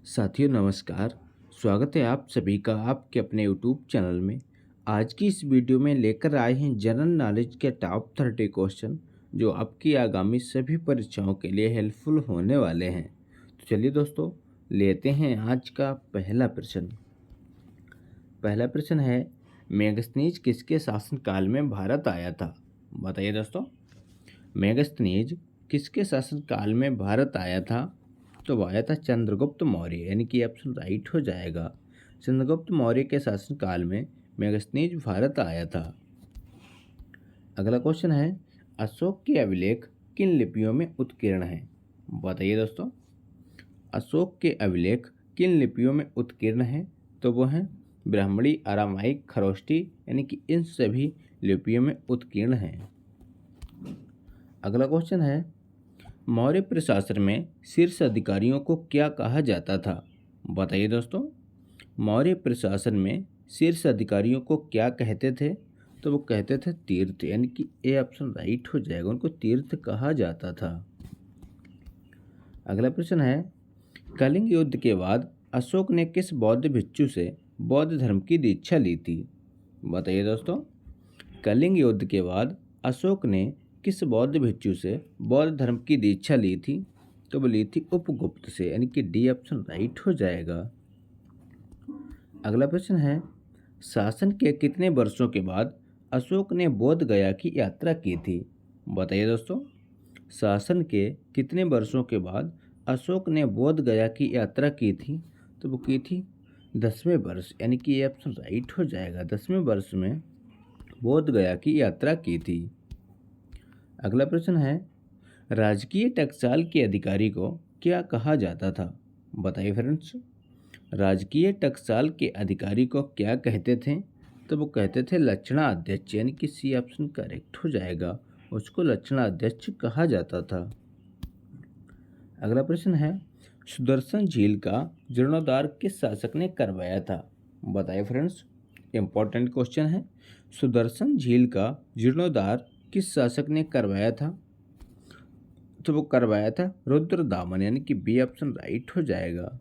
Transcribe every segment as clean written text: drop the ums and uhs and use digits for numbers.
साथियों नमस्कार। स्वागत है आप सभी का आपके अपने यूट्यूब चैनल में। आज की इस वीडियो में लेकर आए हैं जनरल नॉलेज के टॉप 30 क्वेश्चन जो आपकी आगामी सभी परीक्षाओं के लिए हेल्पफुल होने वाले हैं। तो चलिए दोस्तों, लेते हैं आज का पहला प्रश्न। पहला प्रश्न है, मेगस्थनीज किसके शासनकाल में भारत आया था? बताइए दोस्तों, मेगस्थनीज किसके शासनकाल में भारत आया था? तो वो आया था चंद्रगुप्त मौर्य, यानी कि ऑप्शन राइट हो जाएगा। चंद्रगुप्त मौर्य के शासनकाल में मेगस्थनीज भारत आया था। अगला क्वेश्चन है, अशोक के अभिलेख किन लिपियों में उत्कीर्ण हैं? बताइए दोस्तों, अशोक के अभिलेख किन लिपियों में उत्कीर्ण हैं? तो वो हैं ब्राह्मणी, अरामाइक, खरोष्टी, यानी कि इन सभी लिपियों में उत्कीर्ण हैं। अगला क्वेश्चन है, मौर्य प्रशासन में शीर्ष अधिकारियों को क्या कहा जाता था? बताइए दोस्तों, मौर्य प्रशासन में शीर्ष अधिकारियों को क्या कहते थे? तो वो कहते थे तीर्थ, यानी कि ए ऑप्शन राइट हो जाएगा, उनको तीर्थ कहा जाता था। अगला प्रश्न है, कलिंग युद्ध के बाद अशोक ने किस बौद्ध भिक्षु से बौद्ध धर्म की दीक्षा ली थी? बताइए दोस्तों, कलिंग युद्ध के बाद अशोक ने किस बौद्ध भिक्षु से बौद्ध धर्म की दीक्षा ली थी? तो वो ली थी उपगुप्त से, यानी कि डी ऑप्शन राइट हो जाएगा। अगला प्रश्न है, शासन के कितने वर्षों के बाद अशोक ने बोध गया की यात्रा की थी? बताइए दोस्तों, शासन के कितने वर्षों के बाद अशोक ने बोध गया की यात्रा की थी? तो वो की थी 10वें वर्ष, यानी कि ये ऑप्शन राइट हो जाएगा। 10वें वर्ष में बोध गया की यात्रा की थी। अगला प्रश्न है, राजकीय टकसाल के अधिकारी को क्या कहा जाता था? बताइए फ्रेंड्स, राजकीय टकसाल के अधिकारी को क्या कहते थे? तो वो कहते थे लक्षणाध्यक्ष, यानी कि सी ऑप्शन करेक्ट हो जाएगा, उसको लक्षणाध्यक्ष कहा जाता था। अगला प्रश्न है, सुदर्शन झील का जीर्णोद्धार किस शासक ने करवाया था? बताइए फ्रेंड्स, इंपॉर्टेंट क्वेश्चन है। सुदर्शन झील का जीर्णोद्धार किस शासक ने करवाया था? तो वो करवाया था रुद्रदामन, यानी कि बी ऑप्शन राइट हो जाएगा।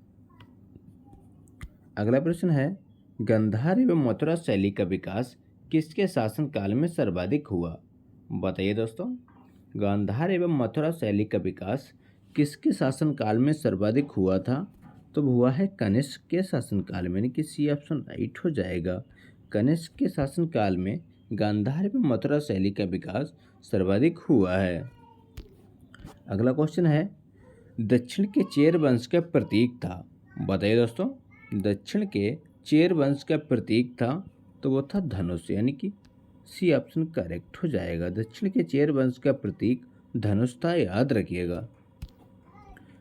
अगला प्रश्न है, गांधार एवं मथुरा शैली का विकास किसके शासनकाल में सर्वाधिक हुआ? बताइए दोस्तों, गांधार एवं मथुरा शैली का विकास किसके शासनकाल में सर्वाधिक हुआ था? तो हुआ है कनिष्क के शासनकाल में, यानी कि सी ऑप्शन राइट हो जाएगा। कनिष्क के शासनकाल में गांधार एवं मथुरा शैली का विकास सर्वाधिक हुआ है। अगला क्वेश्चन है, दक्षिण के चेर वंश का प्रतीक था? बताइए दोस्तों, दक्षिण के चेर वंश का प्रतीक था, तो वो था धनुष, यानी कि सी ऑप्शन करेक्ट हो जाएगा। दक्षिण के चेर वंश का प्रतीक धनुष था, याद रखिएगा।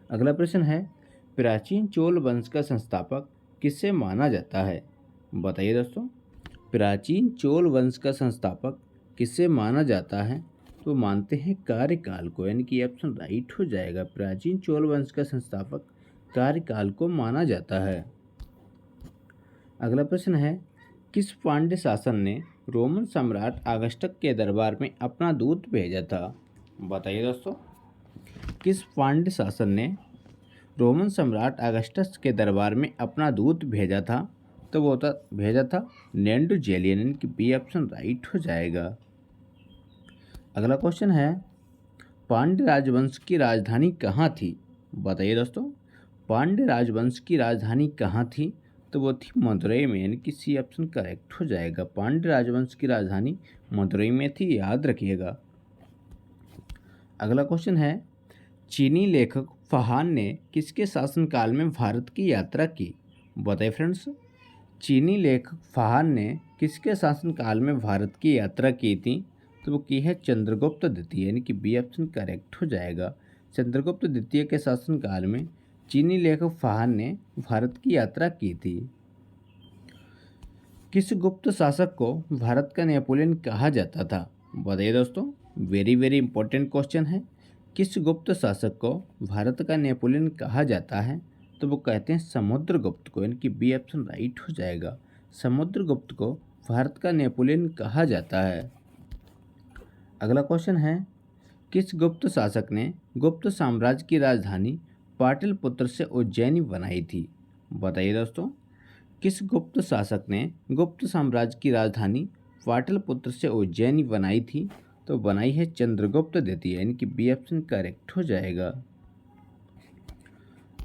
अगला प्रश्न है, प्राचीन चोल वंश का संस्थापक किसे माना जाता है? बताइए दोस्तों, प्राचीन चोल वंश का संस्थापक किसे माना जाता है? तो मानते हैं कार्यकाल को, यानी कि ऑप्शन राइट हो जाएगा। प्राचीन चोल वंश का संस्थापक कार्यकाल को माना जाता है। अगला प्रश्न है, किस पांड्य शासन ने रोमन सम्राट अगस्टस के दरबार में अपना दूत भेजा था? बताइए दोस्तों, किस पांड्य शासन ने रोमन सम्राट अगस्टस के दरबार में अपना दूत भेजा था? तो वो भेजा था नैंडो जेलियन, यानी कि बी ऑप्शन राइट हो जाएगा। अगला क्वेश्चन है, पांड्य राजवंश की राजधानी कहाँ थी? बताइए दोस्तों, पांड्य राजवंश की राजधानी कहाँ थी? तो वो थी मदुरई में, यानी कि सी ऑप्शन करेक्ट हो जाएगा। पांड्य राजवंश की राजधानी मदुरई में थी, याद रखिएगा। अगला क्वेश्चन है, चीनी लेखक फहान ने किसके शासनकाल में भारत की यात्रा की? बताइए फ्रेंड्स, चीनी लेखक फहान ने किसके शासनकाल में भारत की यात्रा की थी? तो वो की है चंद्रगुप्त द्वितीय, यानी कि बी ऑप्शन करेक्ट हो जाएगा। चंद्रगुप्त द्वितीय के शासनकाल में चीनी लेखक फहान ने भारत की यात्रा की थी। किस गुप्त शासक को भारत का नेपोलियन कहा जाता था? बताइए दोस्तों, वेरी वेरी इंपॉर्टेंट क्वेश्चन है। किस गुप्त शासक को भारत का नेपोलियन कहा जाता है? तो वो कहते हैं समुद्रगुप्त को, यानी कि बी ऑप्शन राइट हो जाएगा। समुद्रगुप्त को भारत का नेपोलियन कहा जाता है। अगला क्वेश्चन है, किस गुप्त शासक ने गुप्त साम्राज्य की राजधानी पाटलिपुत्र से उज्जैनी बनाई थी? बताइए दोस्तों, किस गुप्त शासक ने गुप्त साम्राज्य की राजधानी पाटलिपुत्र से उज्जैनी बनाई थी? तो बनाई है चंद्रगुप्त द्वितीय, यानी कि बी ऑप्शन करेक्ट हो जाएगा।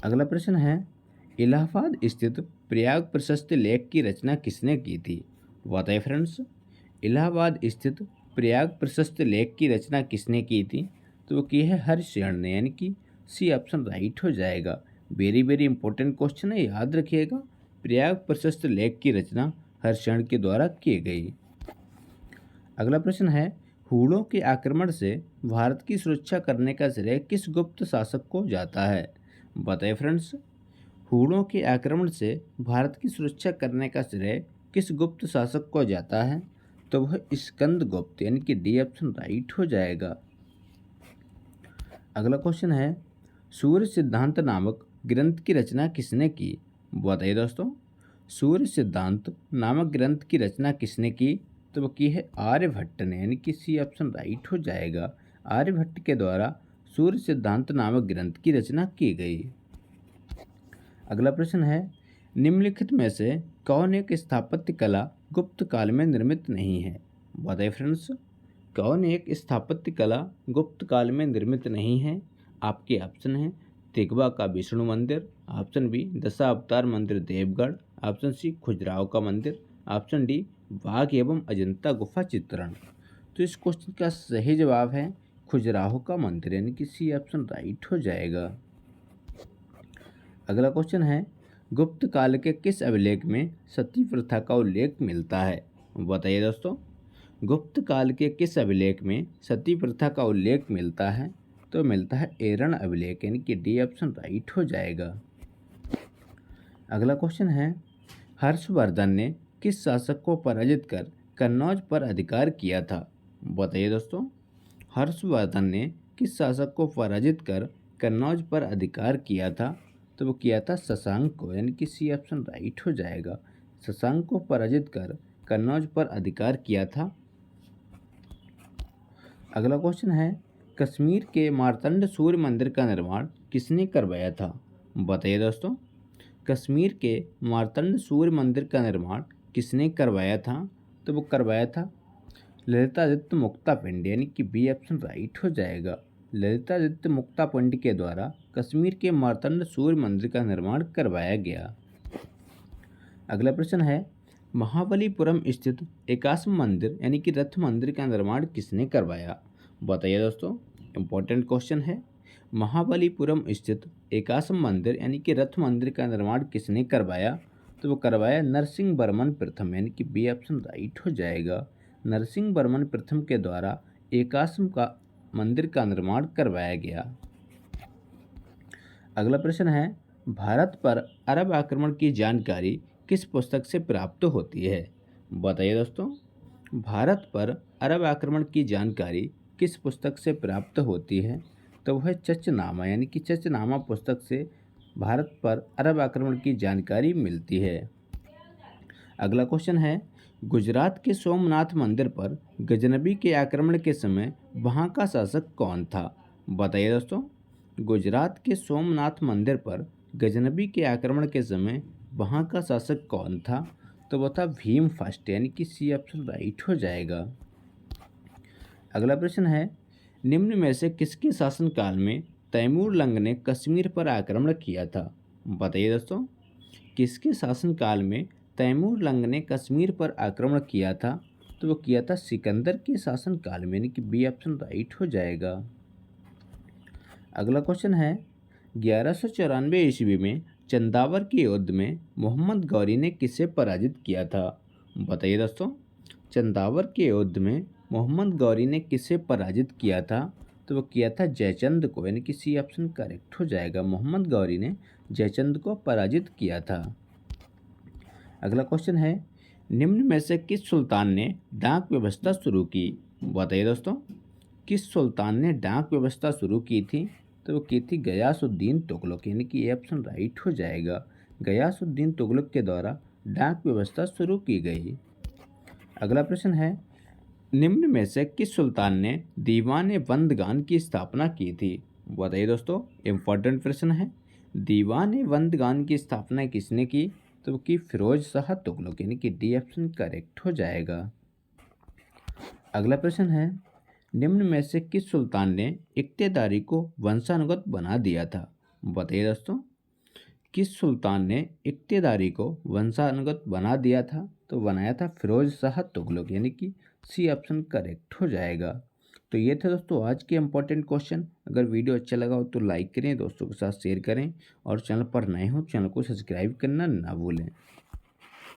अगला प्रश्न है, इलाहाबाद स्थित प्रयाग प्रशस्ति लेख की रचना किसने की थी? बताइए फ्रेंड्स, इलाहाबाद स्थित प्रयाग प्रशस्ति लेख की रचना किसने की थी? तो वो की है हर्षण ने, यानी कि सी ऑप्शन राइट हो जाएगा। वेरी वेरी इंपॉर्टेंट क्वेश्चन है, याद रखिएगा। प्रयाग प्रशस्ति लेख की रचना हर्षण के द्वारा की गई। अगला प्रश्न है, हूणों के आक्रमण से भारत की सुरक्षा करने का श्रेय किस गुप्त शासक को जाता है? बताइए फ्रेंड्स, हूणों के आक्रमण से भारत की सुरक्षा करने का श्रेय किस गुप्त शासक को जाता है? तो वह स्कंदगुप्त, यानी कि डी ऑप्शन राइट हो जाएगा। अगला क्वेश्चन है, सूर्य सिद्धांत नामक ग्रंथ की रचना किसने की? बताइए दोस्तों, सूर्य सिद्धांत नामक ग्रंथ की रचना किसने की? तो वो की है आर्यभट्ट ने, यानी कि सी ऑप्शन राइट हो जाएगा। आर्यभट्ट के द्वारा सूर्य सिद्धांत नामक ग्रंथ की रचना की गई। अगला प्रश्न है, निम्नलिखित में से कौन एक स्थापत्य कला गुप्त काल में निर्मित नहीं है? बताइए फ्रेंड्स, कौन एक स्थापत्य कला गुप्त काल में निर्मित नहीं है? आपके ऑप्शन हैं तिगवा का विष्णु मंदिर, ऑप्शन बी दशावतार मंदिर देवगढ़, ऑप्शन सी खजुराहो का मंदिर, ऑप्शन डी बाघ एवं अजंता गुफा चित्रण। तो इस क्वेश्चन का सही जवाब है खजुराहो का मंदिर, यानी कि सी ऑप्शन राइट हो जाएगा। अगला क्वेश्चन है, गुप्त काल के किस अभिलेख में सती प्रथा का उल्लेख मिलता है? बताइए दोस्तों, गुप्त काल के किस अभिलेख में सती प्रथा का उल्लेख मिलता है? तो मिलता है एरण अभिलेख, यानी कि डी ऑप्शन राइट हो जाएगा। अगला क्वेश्चन है, हर्षवर्धन ने किस शासक को पराजित कर कन्नौज पर अधिकार किया था? बताइए दोस्तों, हर्षवर्धन ने किस शासक को पराजित कर कन्नौज पर अधिकार किया था? तो वो किया था शशांक को, यानी कि सी ऑप्शन राइट हो जाएगा। शशांक को पराजित कर कन्नौज पर अधिकार किया था। अगला क्वेश्चन है, कश्मीर के मार्तंड सूर्य मंदिर का निर्माण किसने करवाया था? बताइए दोस्तों, कश्मीर के मार्तंड सूर्य मंदिर का निर्माण किसने करवाया था? तो वो करवाया था ललितादित्य मुक्तापिंड, यानी कि बी ऑप्शन राइट हो जाएगा। ललितादित्य मुक्तापिंड के द्वारा कश्मीर के मार्तंड सूर्य मंदिर का निर्माण करवाया गया। अगला प्रश्न है, महाबलीपुरम स्थित एकाश्म मंदिर यानी कि रथ मंदिर का निर्माण किसने करवाया? बताइए दोस्तों, इंपॉर्टेंट क्वेश्चन है। महाबलीपुरम स्थित एकाश्म मंदिर यानी कि रथ मंदिर का निर्माण किसने करवाया? तो वो करवाया नरसिंह वर्मन प्रथम, यानी कि बी ऑप्शन राइट हो जाएगा। नरसिंह वर्मन प्रथम के द्वारा एकाश्म का मंदिर का निर्माण करवाया गया। अगला प्रश्न है, भारत पर अरब आक्रमण की जानकारी किस पुस्तक से प्राप्त होती है? बताइए दोस्तों, भारत पर अरब आक्रमण की जानकारी किस पुस्तक से प्राप्त होती है? तो वह चचनामा, यानी कि चचनामा पुस्तक से भारत पर अरब आक्रमण की जानकारी मिलती है। अगला क्वेश्चन है, गुजरात के सोमनाथ मंदिर पर गजनबी के आक्रमण के समय वहाँ का शासक कौन था? बताइए दोस्तों, गुजरात के सोमनाथ मंदिर पर गजनबी के आक्रमण के समय वहाँ का शासक कौन था? तो वह था भीम फर्स्ट, यानी कि सी ऑप्शन राइट हो जाएगा। अगला प्रश्न है, निम्न में से किसके शासनकाल में तैमूर लंग ने कश्मीर पर आक्रमण किया था? बताइए दोस्तों, किसके शासनकाल में तैमूर लंग ने कश्मीर पर आक्रमण किया था? तो वो किया था सिकंदर के शासनकाल में, यानी कि बी ऑप्शन राइट हो जाएगा। अगला क्वेश्चन है, 1194 ईस्वी में चंदावर के युद्ध में मोहम्मद गौरी ने किसे पराजित किया था? बताइए दोस्तों, चंदावर के युद्ध में मोहम्मद गौरी ने किसे पराजित किया था? तो वो किया था जयचंद को, यानी कि सी ऑप्शन करेक्ट हो जाएगा। मोहम्मद गौरी ने जयचंद को पराजित किया था। अगला क्वेश्चन है, निम्न में से किस सुल्तान ने डाक व्यवस्था शुरू की? बताइए दोस्तों, किस सुल्तान ने डाक व्यवस्था शुरू की थी? तो वो की थी गयासुद्दीन तुगलक, यानी कि ये ऑप्शन राइट हो जाएगा। गयासुद्दीन तुगलक के द्वारा डाक व्यवस्था शुरू की गई। अगला प्रश्न है, निम्न में से किस सुल्तान ने दीवान बंदगान की स्थापना की थी? बताइए दोस्तों, इंपॉर्टेंट प्रश्न है। दीवान बंदगान की स्थापना किसने की? तो कि फिरोज शाह तुगलक, यानी कि डी ऑप्शन करेक्ट हो जाएगा। अगला प्रश्न है, निम्न में से किस सुल्तान ने इक्तेदारी को वंशानुगत बना दिया था? बताइए दोस्तों, किस सुल्तान ने इक्तेदारी को वंशानुगत बना दिया था? तो बनाया था फिरोज शाह तुगलक, यानी कि सी ऑप्शन करेक्ट हो जाएगा। तो ये थे दोस्तों आज के इंपॉर्टेंट क्वेश्चन। अगर वीडियो अच्छा लगा हो तो लाइक करें, दोस्तों के साथ शेयर करें और चैनल पर नए हो चैनल को सब्सक्राइब करना ना भूलें।